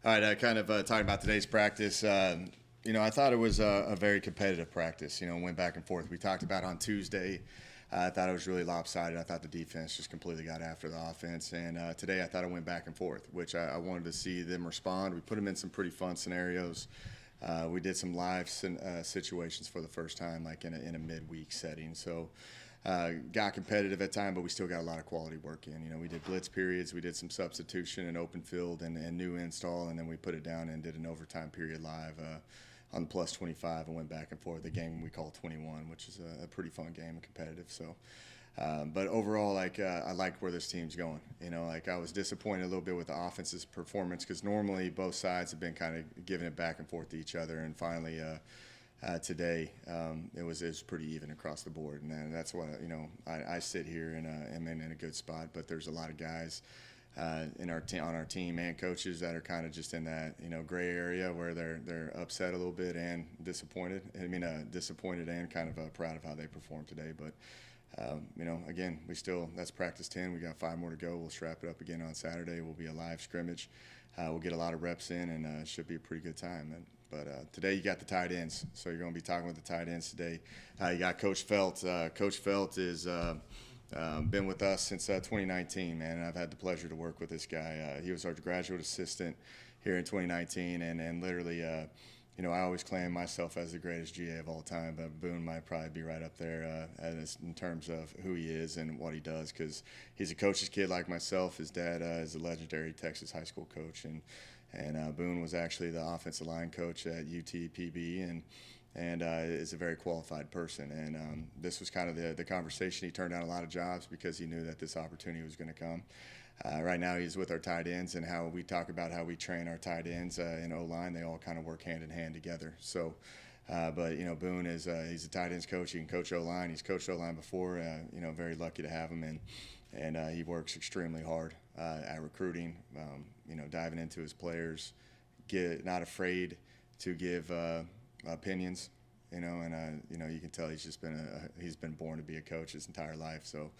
All right, kind of talking about today's practice. I thought it was a very competitive practice. Went back and forth. We talked about on Tuesday. I thought it was really lopsided. I thought the defense just completely got after the offense. And today I thought it went back and forth, which I wanted to see them respond. We put them in some pretty fun scenarios. We did some live situations for the first time, like in a midweek setting. So got competitive at time, but we still got a lot of quality work in. We did blitz periods, we did some substitution and open field and new install, and then we put it down and did an overtime period live on the plus 25 and went back and forth. The game we call 21, which is a pretty fun game and competitive. So, but overall, I like where this team's going. I was disappointed a little bit with the offense's performance because normally both sides have been kind of giving it back and forth to each other, and finally. Today, it was pretty even across the board, and that's what I sit here and am in a good spot. But there's a lot of guys on our team and coaches that are kind of just in that gray area where they're upset a little bit and disappointed. Disappointed and kind of proud of how they performed today. But again, that's practice 10. We got 5 more to go. We'll strap it up again on Saturday. We'll be a live scrimmage. We'll get a lot of reps in, and it should be a pretty good time. But today you got the tight ends, so you're going to be talking with the tight ends today. You got Coach Felt. Coach Felt is been with us since 2019, man. I've had the pleasure to work with this guy. He was our graduate assistant here in 2019, and literally, I always claim myself as the greatest GA of all time, but Boone might probably be right up there in terms of who he is and what he does, because he's a coach's kid like myself. His dad is a legendary Texas high school coach, and Boone was actually the offensive line coach at UTPB, and is a very qualified person. And this was kind of the conversation. He turned down a lot of jobs because he knew that this opportunity was going to come. Right now he's with our tight ends, and how we talk about how we train our tight ends in O-line. They all kind of work hand in hand together. So, but Boone he's a tight ends coach. He can coach O-line. He's coached O-line before. Very lucky to have him, and he works extremely hard at recruiting. Diving into his players, not afraid to give opinions. You can tell he's been born to be a coach his entire life. So.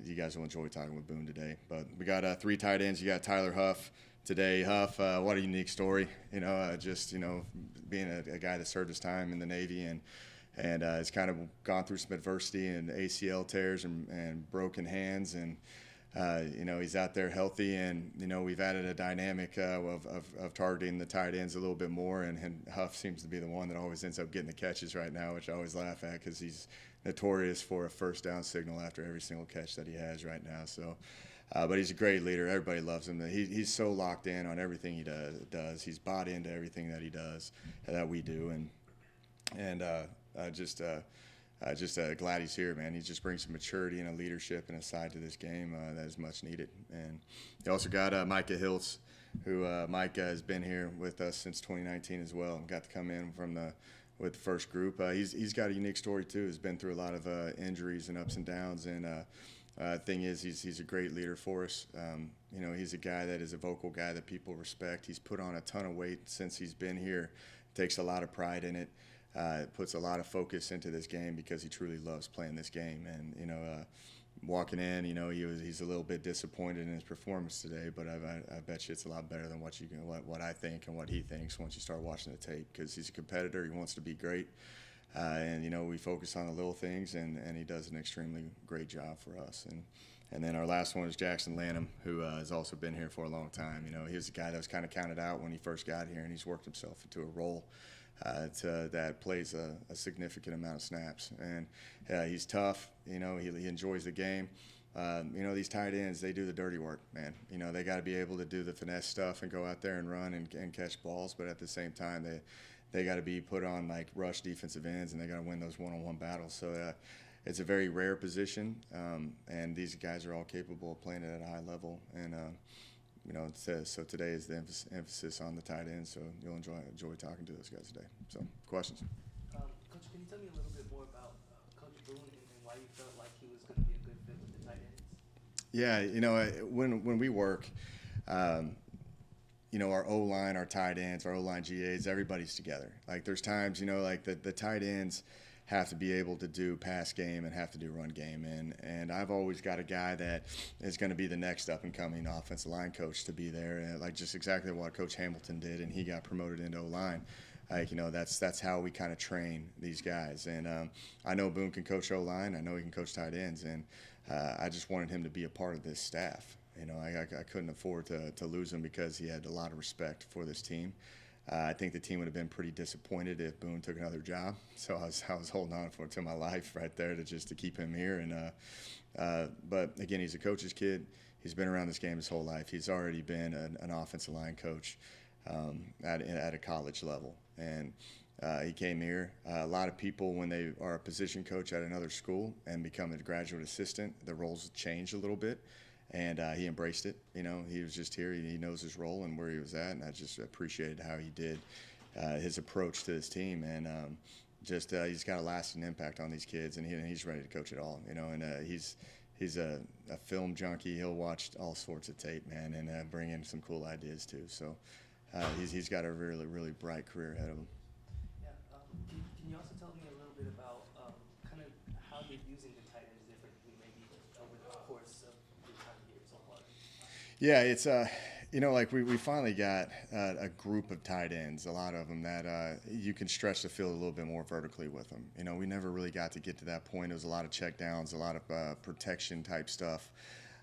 You guys will enjoy talking with Boone today. But we got 3 tight ends. You got Tyler Huff today. Huff, what a unique story. Being a guy that served his time in the Navy and has kind of gone through some adversity and ACL tears and broken hands, and he's out there healthy, and we've added a dynamic of targeting the tight ends a little bit more, and Huff seems to be the one that always ends up getting the catches right now, which I always laugh at because he's notorious for a first down signal after every single catch that he has right now. So, but he's a great leader. Everybody loves him. He's so locked in on everything he does. He's bought into everything that he does, that we do, and just glad he's here, man. He just brings some maturity and a leadership and a side to this game that is much needed. And you also got Micah Hiltz, who Micah has been here with us since 2019 as well. Got to come in with the first group. He's got a unique story too. He's been through a lot of injuries and ups and downs. And thing is, he's a great leader for us. He's a guy that is a vocal guy that people respect. He's put on a ton of weight since he's been here. Takes a lot of pride in it. Puts a lot of focus into this game because he truly loves playing this game. And walking in, he's a little bit disappointed in his performance today, but I bet you it's a lot better than what I think and what he thinks once you start watching the tape, because he's a competitor. He wants to be great, and we focus on the little things, and he does an extremely great job for us. And then our last one is Jackson Lanham, who has also been here for a long time. He was a guy that was kind of counted out when he first got here, and he's worked himself into a role that plays a significant amount of snaps. And he's tough. He enjoys the game. These tight ends, they do the dirty work, man. They got to be able to do the finesse stuff and go out there and run and catch balls, but at the same time, they got to be put on like rush defensive ends, and they got to win those one-on-one battles. So it's a very rare position, and these guys are all capable of playing it at a high level. And so today is the emphasis on the tight end, so you'll enjoy talking to those guys today. So, questions? Coach, can you tell me a little bit more about Coach Boone and why you felt like he was going to be a good fit with the tight ends? Yeah, when we work, our O-line, our tight ends, our O-line GAs, everybody's together. Like there's times, like the tight ends have to be able to do pass game and have to do run game. And I've always got a guy that is going to be the next up and coming offensive line coach to be there, and like just exactly what Coach Hamilton did, and he got promoted into O-line. Like, that's how we kind of train these guys. And I know Boone can coach O-line. I know he can coach tight ends, and I just wanted him to be a part of this staff. I couldn't afford to lose him because he had a lot of respect for this team. I think the team would have been pretty disappointed if Boone took another job. So I was holding on to my life right there to keep him here. And but again, he's a coach's kid. He's been around this game his whole life. He's already been an offensive line coach at a college level, and he came here. A lot of people, when they are a position coach at another school and become a graduate assistant, the roles change a little bit. And he embraced it. He was just here. He knows his role and where he was at, and I just appreciated how he did his approach to his team. And he's got a lasting impact on these kids, and he's ready to coach it all. And he's a film junkie. He'll watch all sorts of tape, man, and bring in some cool ideas too. So he's got a really, really bright career ahead of him. Yeah. Can you also tell me a little bit about kind of how you're using the tight ends differently, maybe over the course of your time here so far? Yeah, it's like we finally got a group of tight ends, a lot of them that you can stretch the field a little bit more vertically with them. We never really got to get to that point. It was a lot of check downs, a lot of protection type stuff.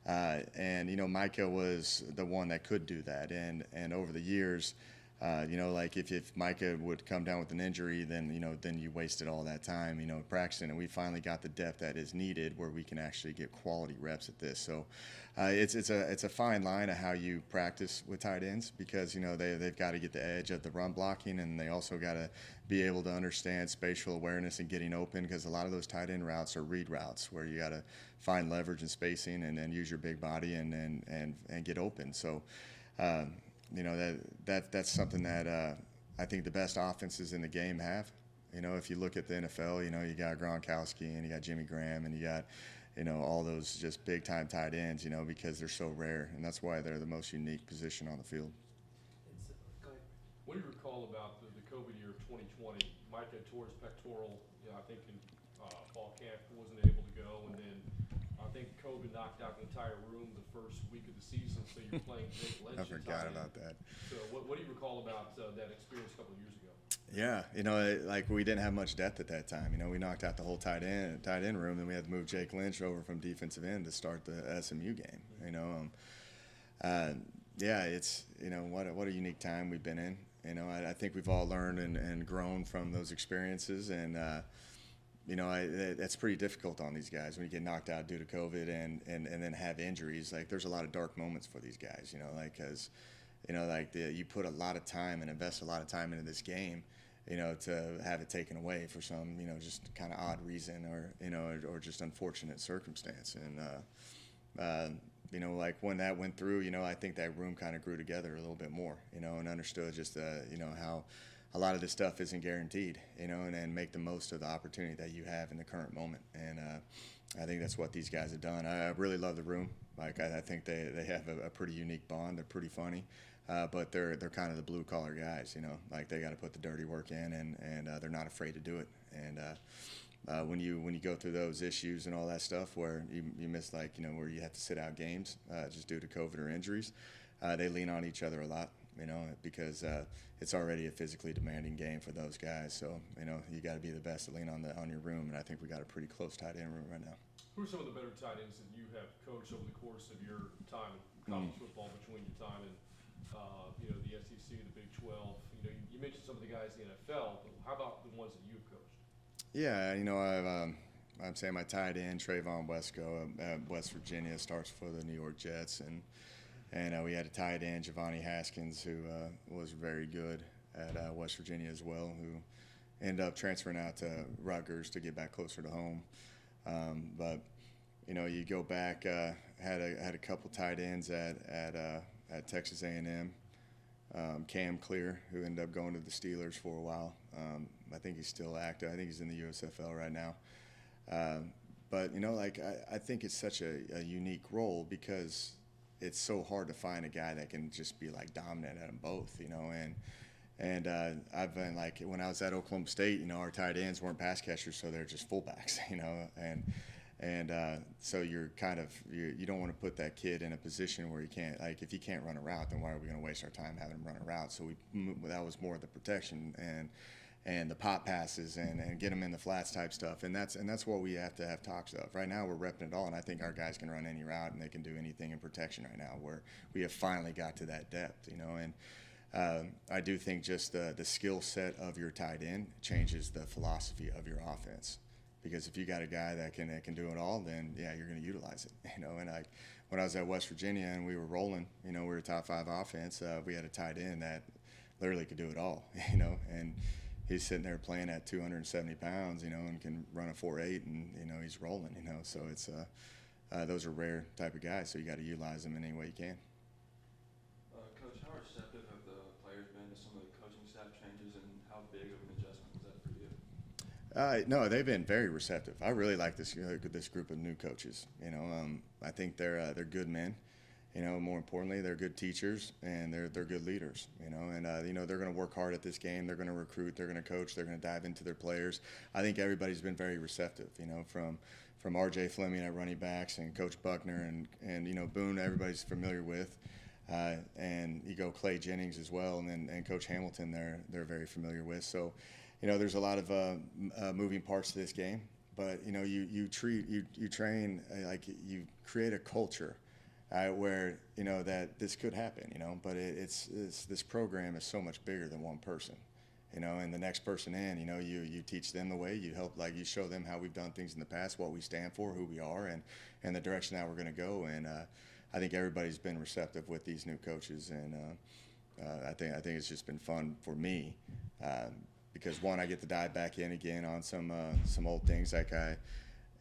And Micah was the one that could do that. And over the years, like if Micah would come down with an injury, then you wasted all that time, practicing. And we finally got the depth that is needed where we can actually get quality reps at this. So it's a fine line of how you practice with tight ends, because they've got to get the edge of the run blocking, and they also got to be able to understand spatial awareness and getting open, because a lot of those tight end routes are read routes where you got to find leverage and spacing and then use your big body and get open. So that's something that I think the best offenses in the game have. If you look at the NFL, you got Gronkowski and you got Jimmy Graham and you got all those just big time tight ends, because they're so rare, and that's why they're the most unique position on the field. Go ahead. What do you recall about the COVID year of 2020? Micah tore his pectoral, I think in fall camp, wasn't able to go, and then I think COVID knocked out the entire room the first week of the season, so you're playing Jake Lynch. I forgot about that. So what do you recall about that experience a couple of years ago? Yeah, like we didn't have much depth at that time. We knocked out the whole tight end room, and we had to move Jake Lynch over from defensive end to start the SMU game. Yeah, it's what a unique time we've been in. I think we've all learned and grown from those experiences, and that's pretty difficult on these guys when you get knocked out due to COVID and then have injuries. Like, there's a lot of dark moments for these guys, because you put a lot of time and invest a lot of time into this game, to have it taken away for some, just kind of odd reason or just unfortunate circumstance. And, like when that went through, I think that room kind of grew together a little bit more, and understood just, how a lot of this stuff isn't guaranteed, and make the most of the opportunity that you have in the current moment. And I think that's what these guys have done. I really love the room. Like, I think they have a pretty unique bond. They're pretty funny. But they're kind of the blue collar guys, like they got to put the dirty work in, and they're not afraid to do it. And when you go through those issues and all that stuff where you miss, where you have to sit out games just due to COVID or injuries, they lean on each other a lot, because it's already a physically demanding game for those guys. So you got to be the best to lean on your room, and I think we got a pretty close tight end room right now. Who are some of the better tight ends that you have coached over the course of your time in college football, between your time and the SEC, the Big 12? You mentioned some of the guys in the NFL, but how about the ones that you've coached? Yeah, I'm saying my tight end, Trayvon Wesco at West Virginia, starts for the New York Jets, and we had a tight end, Giovanni Haskins, who was very good at West Virginia as well, who ended up transferring out to Rutgers to get back closer to home. But you go back, had a couple tight ends at Texas A&M. Cam Clear, who ended up going to the Steelers for a while. I think he's still active. I think he's in the USFL right now. But I think it's such a unique role, because it's so hard to find a guy that can just be dominant at them both, And I've been like, when I was at Oklahoma State, you know, our tight ends weren't pass catchers, so they're just fullbacks, you know, and so you're kind of you don't want to put that kid in a position where he can't, like, if he can't run a route, then why are we going to waste our time having him run a route? So that was more of the protection and the pop passes and get them in the flats type stuff, and that's what we have to have talks of. Right now we're repping it all, and I think our guys can run any route and they can do anything in protection right now, where we have finally got to that depth, you know. And I do think just the skill set of your tight end changes the philosophy of your offense. Because if you got a guy that can do it all, then yeah, you're going to utilize it, you know. And when I was at West Virginia and we were rolling, you know, we were a top 5 offense. We had a tight end that literally could do it all, you know. And he's sitting there playing at 270 pounds, you know, and can run a 4.8, and you know he's rolling, you know. So it's those are rare type of guys. So you got to utilize them in any way you can. Coach, how receptive have the players been to some of the coaching staff changes, and how big of an adjustment was that for you? No, they've been very receptive. I really like this group of new coaches. You know, I think they're good men. You know, more importantly, they're good teachers and they're good leaders. You know, and you know they're going to work hard at this game. They're going to recruit. They're going to coach. They're going to dive into their players. I think everybody's been very receptive. You know, from R.J. Fleming at running backs and Coach Buckner and you know Boone. Everybody's familiar with. And you go Clay Jennings as well, and Coach Hamilton. They're very familiar with. So. You know, there's a lot of moving parts to this game, but you know, you train like you create a culture where you know that this could happen. You know, but it's this program is so much bigger than one person. You know, and the next person in, you know, you teach them the way, you help, like you show them how we've done things in the past, what we stand for, who we are, and the direction that we're going to go. And I think everybody's been receptive with these new coaches, and I think it's just been fun for me. Because one, I get to dive back in again on some old things. Like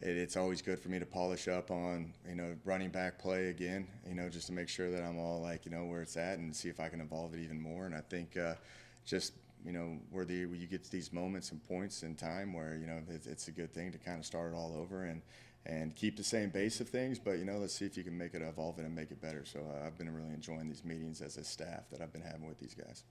it's always good for me to polish up on, you know, running back play again, you know, just to make sure that I'm all like, you know, where it's at and see if I can evolve it even more. And I think just, you know, where you get to these moments and points in time where, you know, it's a good thing to kind of start it all over and keep the same base of things, but, you know, let's see if you can make it evolve it and make it better. So I've been really enjoying these meetings as a staff that I've been having with these guys.